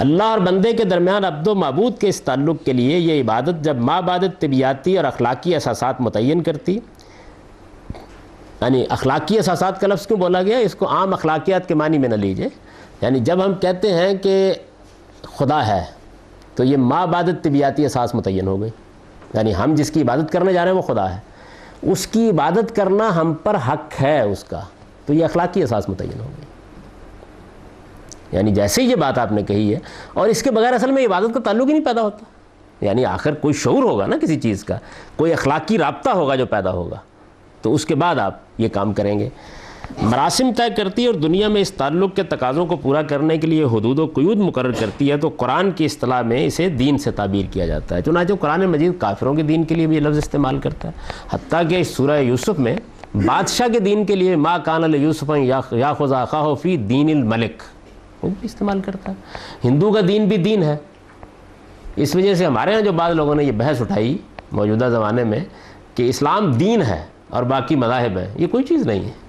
اللہ اور بندے کے درمیان عبد و معبود کے اس تعلق کے لیے یہ عبادت جب مابعدت طبیعتی اور اخلاقی اساسات متعین کرتی، یعنی اخلاقی اساسات کا لفظ کیوں بولا گیا، اس کو عام اخلاقیات کے معنی میں نہ لیجئے، یعنی جب ہم کہتے ہیں کہ خدا ہے تو یہ مابعدت طبیعتی اساس متعین ہو گئی، یعنی ہم جس کی عبادت کرنے جا رہے ہیں وہ خدا ہے، اس کی عبادت کرنا ہم پر حق ہے اس کا، تو یہ اخلاقی اساس متعین ہو گئی۔ یعنی جیسے ہی یہ بات آپ نے کہی ہے، اور اس کے بغیر اصل میں عبادت کا تعلق ہی نہیں پیدا ہوتا، یعنی آخر کوئی شعور ہوگا نا کسی چیز کا، کوئی اخلاقی رابطہ ہوگا جو پیدا ہوگا، تو اس کے بعد آپ یہ کام کریں گے۔ مراسم طے کرتی ہے اور دنیا میں اس تعلق کے تقاضوں کو پورا کرنے کے لیے حدود و قیود مقرر کرتی ہے، تو قرآن کی اصطلاح میں اسے دین سے تعبیر کیا جاتا ہے۔ چنانچہ قرآن مجید کافروں کے دین کے لیے بھی یہ لفظ استعمال کرتا ہے، حتیٰ کہ اس سورہ یوسف میں بادشاہ کے دین کے لیے ما کان لیوسف ان یاخذ اخاہ فی دین الملک وہ بھی استعمال کرتا ہے۔ ہندو کا دین بھی دین ہے، اس وجہ سے ہمارے ہاں جو بعض لوگوں نے یہ بحث اٹھائی موجودہ زمانے میں کہ اسلام دین ہے اور باقی مذاہب ہیں، یہ کوئی چیز نہیں ہے۔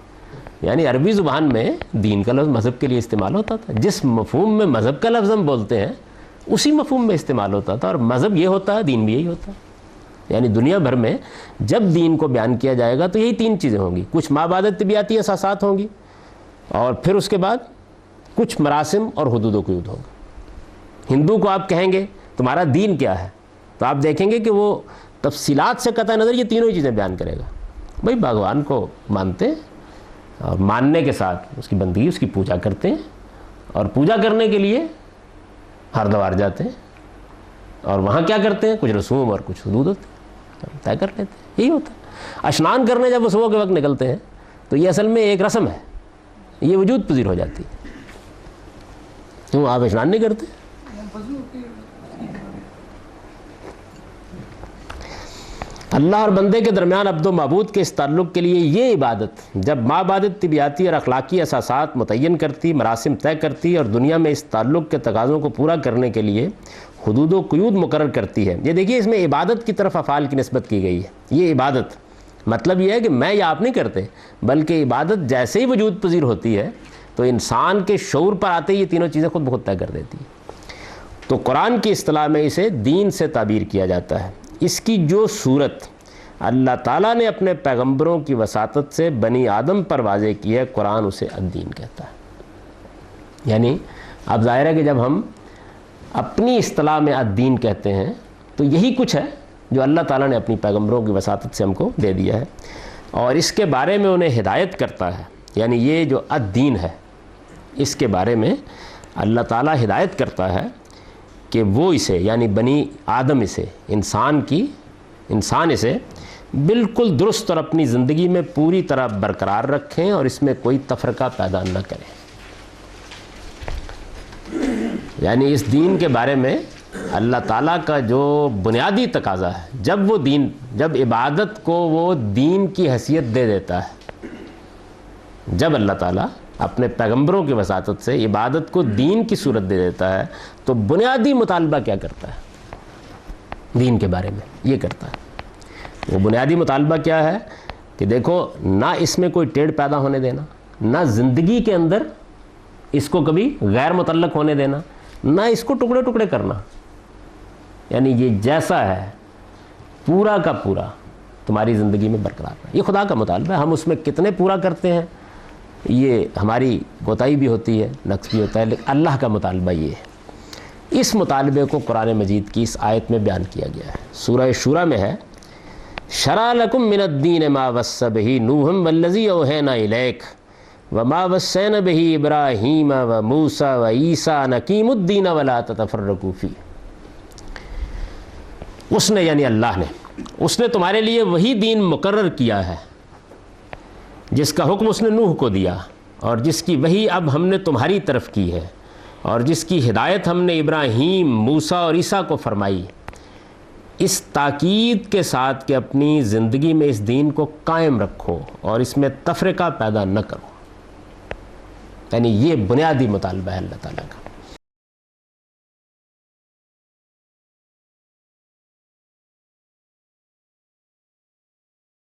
یعنی عربی زبان میں دین کا لفظ مذہب کے لیے استعمال ہوتا تھا، جس مفہوم میں مذہب کا لفظ ہم بولتے ہیں اسی مفہوم میں استعمال ہوتا تھا، اور مذہب یہ ہوتا ہے، دین بھی یہی ہوتا ہے۔ یعنی دنیا بھر میں جب دین کو بیان کیا جائے گا تو یہی تین چیزیں ہوں گی، کچھ مابعدت طبیعتی اساسات ہوں گی، اور پھر اس کے بعد کچھ مراسم اور حدود و قیود ہوں گے۔ ہندو کو آپ کہیں گے تمہارا دین کیا ہے، تو آپ دیکھیں گے کہ وہ تفصیلات سے قطع نظر یہ تینوں ہی چیزیں بیان کرے گا۔ بھائی بھگوان کو مانتے ہیں اور ماننے کے ساتھ اس کی بندگی، اس کی پوجا کرتے ہیں، اور پوجا کرنے کے لیے ہردوار جاتے ہیں، اور وہاں کیا کرتے ہیں، کچھ رسوم اور کچھ حدود ہوتے ہیں، طے کر لیتے ہیں، یہی ہوتا ہے۔ اشنان کرنے جب وہ صبح کے وقت نکلتے ہیں تو یہ اصل میں ایک رسم ہے، یہ وجود پذیر ہو جاتی ہے۔ کیوں آپ اشنان نہیں کرتے؟ اللہ اور بندے کے درمیان عبد و معبود کے اس تعلق کے لیے یہ عبادت جب مابعدت طبیعتی اور اخلاقی اساسات متعین کرتی، مراسم طے کرتی، اور دنیا میں اس تعلق کے تقاضوں کو پورا کرنے کے لیے حدود و قیود مقرر کرتی ہے۔ یہ دیکھیے اس میں عبادت کی طرف افعال کی نسبت کی گئی ہے۔ یہ عبادت مطلب یہ ہے کہ میں یا آپ نہیں کرتے، بلکہ عبادت جیسے ہی وجود پذیر ہوتی ہے تو انسان کے شعور پر آتے ہی یہ تینوں چیزیں خود بخود طے کر دیتی ہیں۔ تو قرآن کی اصطلاح میں اسے دین سے تعبیر کیا جاتا ہے۔ اس کی جو صورت اللہ تعالیٰ نے اپنے پیغمبروں کی وساطت سے بنی آدم پر واضح کی ہے، قرآن اسے الدین کہتا ہے۔ یعنی اب ظاہر ہے کہ جب ہم اپنی اصطلاح میں الدین کہتے ہیں تو یہی کچھ ہے جو اللہ تعالیٰ نے اپنی پیغمبروں کی وساطت سے ہم کو دے دیا ہے، اور اس کے بارے میں انہیں ہدایت کرتا ہے۔ یعنی یہ جو الدین ہے اس کے بارے میں اللہ تعالیٰ ہدایت کرتا ہے کہ وہ اسے، یعنی بنی آدم اسے، انسان اسے بالکل درست اور اپنی زندگی میں پوری طرح برقرار رکھیں اور اس میں کوئی تفرقہ پیدا نہ کریں۔ یعنی اس دین کے بارے میں اللہ تعالیٰ کا جو بنیادی تقاضا ہے، جب عبادت کو وہ دین کی حیثیت دے دیتا ہے، جب اللہ تعالیٰ اپنے پیغمبروں کی وساطت سے عبادت کو دین کی صورت دے دیتا ہے تو بنیادی مطالبہ کیا کرتا ہے دین کے بارے میں؟ یہ کرتا ہے، وہ بنیادی مطالبہ کیا ہے کہ دیکھو، نہ اس میں کوئی ٹیڑھ پیدا ہونے دینا، نہ زندگی کے اندر اس کو کبھی غیر متعلق ہونے دینا، نہ اس کو ٹکڑے ٹکڑے کرنا۔ یعنی یہ جیسا ہے پورا کا پورا تمہاری زندگی میں برقرار ہے۔ یہ خدا کا مطالبہ ہے، ہم اس میں کتنے پورا کرتے ہیں یہ ہماری کوتاہی بھی ہوتی ہے، نقص بھی ہوتا ہے، لیکن اللہ کا مطالبہ یہ ہے۔ اس مطالبے کو قرآن مجید کی اس آیت میں بیان کیا گیا ہے۔ سورہ شورى میں ہے، شرع لکم من الدین ما وصى به نوح والذی اوحینا الیک وما وصینا به ابراہیم وموسیٰ وعیسیٰ ان اقیموا الدین ولا تتفرقوا فیہ۔ اس نے، یعنی اللہ نے، اس نے تمہارے لیے وہی دین مقرر کیا ہے جس کا حکم اس نے نوح کو دیا، اور جس کی وحی اب ہم نے تمہاری طرف کی ہے، اور جس کی ہدایت ہم نے ابراہیم، موسیٰ اور عیسیٰ کو فرمائی، اس تاکید کے ساتھ کہ اپنی زندگی میں اس دین کو قائم رکھو اور اس میں تفرقہ پیدا نہ کرو۔ یعنی یہ بنیادی مطالبہ ہے اللہ تعالیٰ کا۔